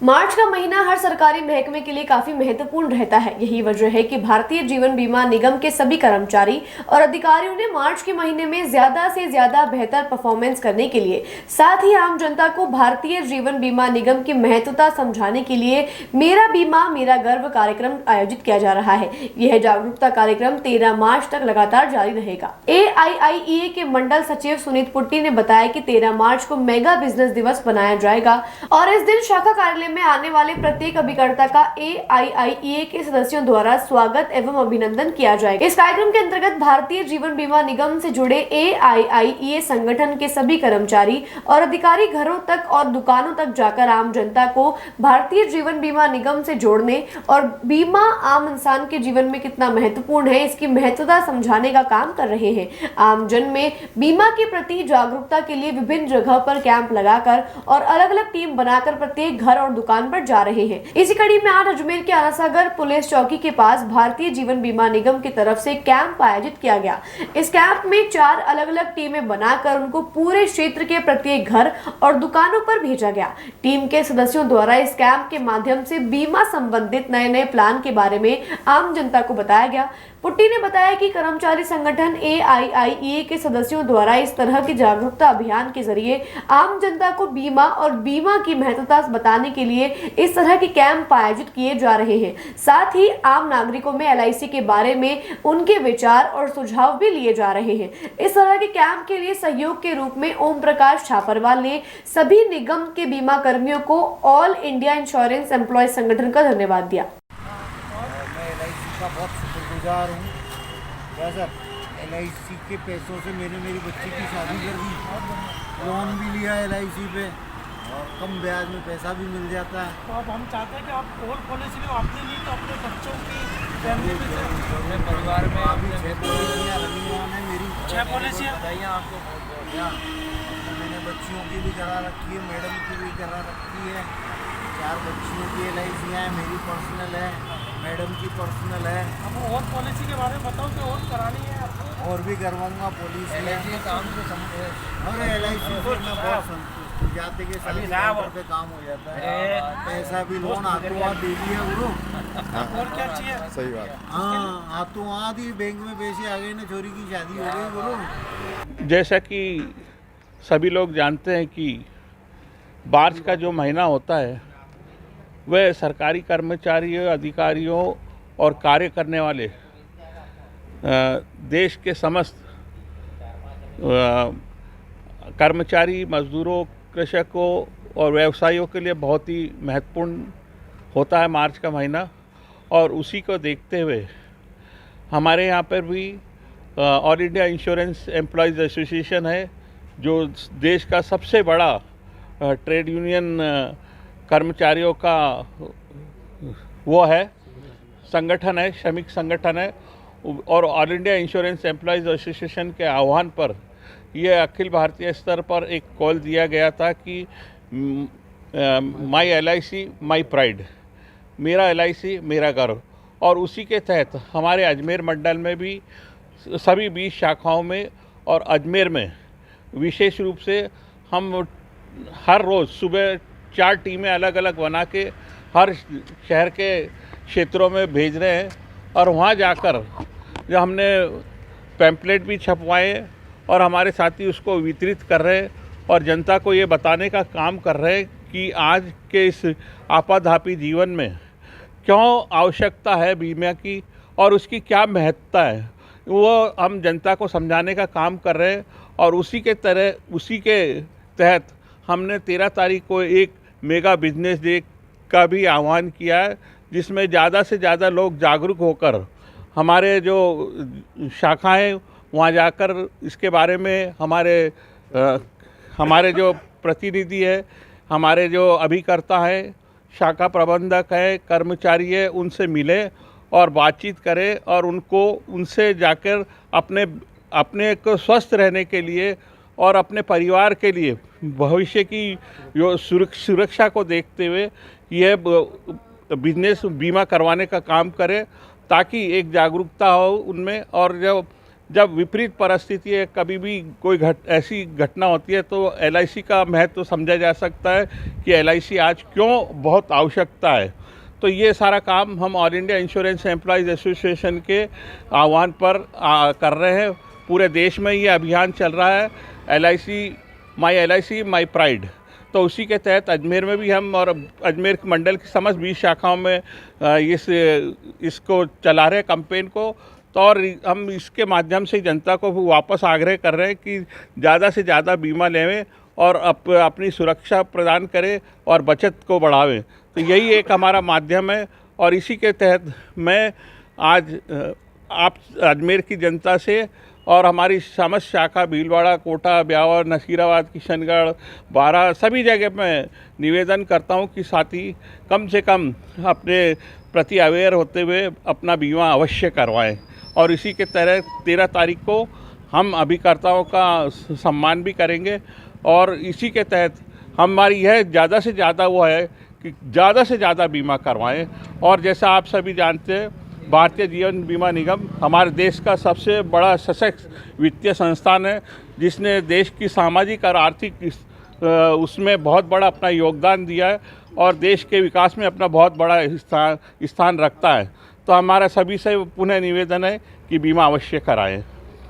मार्च का महीना हर सरकारी महकमे के लिए काफी महत्वपूर्ण रहता है। यही वजह है कि भारतीय जीवन बीमा निगम के सभी कर्मचारी और अधिकारियों ने मार्च के महीने में ज्यादा से ज्यादा बेहतर परफॉर्मेंस करने के लिए, साथ ही आम जनता को भारतीय जीवन बीमा निगम की महत्वता समझाने के लिए मेरा बीमा मेरा गर्व कार्यक्रम आयोजित किया जा रहा है। यह जागरूकता कार्यक्रम 13 मार्च तक लगातार जारी रहेगा। AIIEA के मंडल सचिव सुनीत पुट्टी ने बताया कि 13 मार्च को मेगा बिजनेस दिवस बनाया जाएगा और इस दिन शाखा कार्यालय में आने वाले प्रत्येक अभिकर्ता का AIIEA के सदस्यों द्वारा स्वागत एवं अभिनंदन किया जाएगा। इस कार्यक्रम के अंतर्गत भारतीय जीवन बीमा निगम से जुड़े AIIEA संगठन के सभी कर्मचारी और अधिकारी घरों तक और दुकानों तक जाकर आम जनता को भारतीय जीवन बीमा निगम से जोड़ने और बीमा आम इंसान के जीवन में कितना महत्वपूर्ण है, इसकी महत्वता समझाने का काम कर रहे हैं। आम जन में बीमा के प्रति जागरूकता के लिए विभिन्न जगह पर कैंप लगाकर और अलग अलग टीम बनाकर प्रत्येक घर और दुकान पर जा रहे हैं। इसी कड़ी में आज अजमेर के आनासागर पुलिस चौकी के पास भारतीय जीवन बीमा निगम की तरफ से कैंप आयोजित किया गया। इस कैंप में 4 अलग अलग टीमें बनाकर उनको पूरे क्षेत्र के प्रत्येक घर और दुकानों पर भेजा गया। टीम के सदस्यों द्वारा इस कैंप के माध्यम से बीमा संबंधित नए प्लान के बारे में आम जनता को बताया गया। पुट्टी ने बताया कि कर्मचारी संगठन AIIEA के सदस्यों द्वारा इस तरह के जागरूकता अभियान के जरिए आम जनता को बीमा और बीमा की महत्वता बताने के लिए इस तरह के कैंप आयोजित किए जा रहे हैं। साथ ही आम नागरिकों में LIC के बारे में उनके विचार और सुझाव भी लिए जा रहे हैं। इस तरह के कैंप के लिए सहयोग के रूप में ओम प्रकाश छापरवाल ने सभी निगम के बीमा कर्मियों को ऑल इंडिया इंश्योरेंस एम्प्लॉयज संगठन का धन्यवाद दिया। का बहुत शुक्रगुजार हूँ। क्या सर, LIC के पैसों से मेरी बच्ची की शादी कर दी, लोन भी लिया LIC पे और कम ब्याज में पैसा भी मिल जाता है। तो अब हम चाहते हैं कि आप और पॉलिसी लो, अपने लिए तो अपने बच्चों की फैमिली में से अपने परिवार में अभी 6 पॉलिसियाँ रखी हैं। मेरी 6 पॉलिसियाँ बताइए आपको बहुत बढ़िया। मैंने बच्चियों की भी करा रखी है, मैडम की भी करा रखी है। 4 बच्चियों की LIC हैं, मेरी पर्सनल है, मैडम की पर्सनल है। अब और पॉलिसी के बारे में बताओ कि और करानी है आपको? और भी करवाऊंगा पॉलिसी LIC काम तो समझे और LIC से मैं बहुत संतुष्ट हूँ। जाते के साथ पे काम हो जाता है, पैसा भी लोन हाथों हाथ दे दिया गुरु। और क्या चाहिए? सही बात। हाँ, हाथों हाथ ही बैंक में पैसे आ गए ना, छोरी की शादी हो गई गुरु। जैसा कि सभी लोग जानते हैं कि मार्च का जो महीना होता है वह सरकारी कर्मचारियों, अधिकारियों और कार्य करने वाले देश के समस्त कर्मचारी, मजदूरों, कृषकों और व्यवसायियों के लिए बहुत ही महत्वपूर्ण होता है मार्च का महीना। और उसी को देखते हुए हमारे यहाँ पर भी all India insurance employees association है, जो देश का सबसे बड़ा ट्रेड यूनियन कर्मचारियों का वो है, संगठन है, श्रमिक संगठन है। और all India insurance employees association के आह्वान पर यह अखिल भारतीय स्तर पर एक कॉल दिया गया था कि माई LIC माई प्राइड, मेरा LIC मेरा गर्व। और उसी के तहत हमारे अजमेर मंडल में भी सभी 20 शाखाओं में और अजमेर में विशेष रूप से हम हर रोज़ सुबह 4 टीमें अलग अलग बना के हर शहर के क्षेत्रों में भेज रहे हैं। और वहाँ जाकर जो हमने पैम्पलेट भी छपवाए और हमारे साथी उसको वितरित कर रहे हैं और जनता को ये बताने का काम कर रहे हैं कि आज के इस आपाधापी जीवन में क्यों आवश्यकता है बीमा की और उसकी क्या महत्ता है, वो हम जनता को समझाने का काम कर रहे हैं। और उसी के तहत हमने 13 तारीख को एक मेगा बिजनेस डे का भी आह्वान किया है, जिसमें ज़्यादा से ज़्यादा लोग जागरूक होकर हमारे जो शाखाएं वहाँ जाकर इसके बारे में हमारे जो प्रतिनिधि है, हमारे जो अभिकर्ता हैं, शाखा प्रबंधक है, कर्मचारी है, उनसे मिले और बातचीत करें और उनसे जाकर अपने को स्वस्थ रहने के लिए और अपने परिवार के लिए भविष्य की जो सुरक्षा को देखते हुए यह बिजनेस बीमा करवाने का काम करें, ताकि एक जागरूकता हो उनमें। और जो जब विपरीत परिस्थिति है, कभी भी कोई ऐसी घटना होती है तो LIC का महत्व समझा जा सकता है कि LIC आज क्यों बहुत आवश्यकता है। तो ये सारा काम हम all India insurance employees association के आह्वान पर कर रहे हैं। पूरे देश में ये अभियान चल रहा है, LIC माई प्राइड। तो उसी के तहत अजमेर में भी हम और अजमेर मंडल की समस्त 20 शाखाओं में इसको चला रहे हैं कैंपेन को। तो और हम इसके माध्यम से जनता को वापस आग्रह कर रहे हैं कि ज़्यादा से ज़्यादा बीमा लेवें और अपनी सुरक्षा प्रदान करें और बचत को बढ़ावें। तो यही एक हमारा माध्यम है और इसी के तहत मैं आज आप अजमेर की जनता से और हमारी समस्त शाखा भीलवाड़ा, कोटा, ब्यावर, नसीराबाद, किशनगढ़, बारा सभी जगह मैं निवेदन करता हूं कि साथी कम से कम अपने प्रति अवेयर होते हुए अपना बीमा अवश्य करवाएं। और इसी के तरह 13 तारीख को हम अभिकर्ताओं का सम्मान भी करेंगे और इसी के तहत हमारी यह ज़्यादा से ज़्यादा वो है कि ज़्यादा से ज़्यादा बीमा करवाएं। और जैसा आप सभी जानते हैं, भारतीय जीवन बीमा निगम हमारे देश का सबसे बड़ा सशक्त वित्तीय संस्थान है, जिसने देश की सामाजिक और आर्थिक उसमें बहुत बड़ा अपना योगदान दिया है और देश के विकास में अपना बहुत बड़ा स्थान रखता है। तो हमारा सभी से पुनः निवेदन है कि बीमा अवश्य कराएं।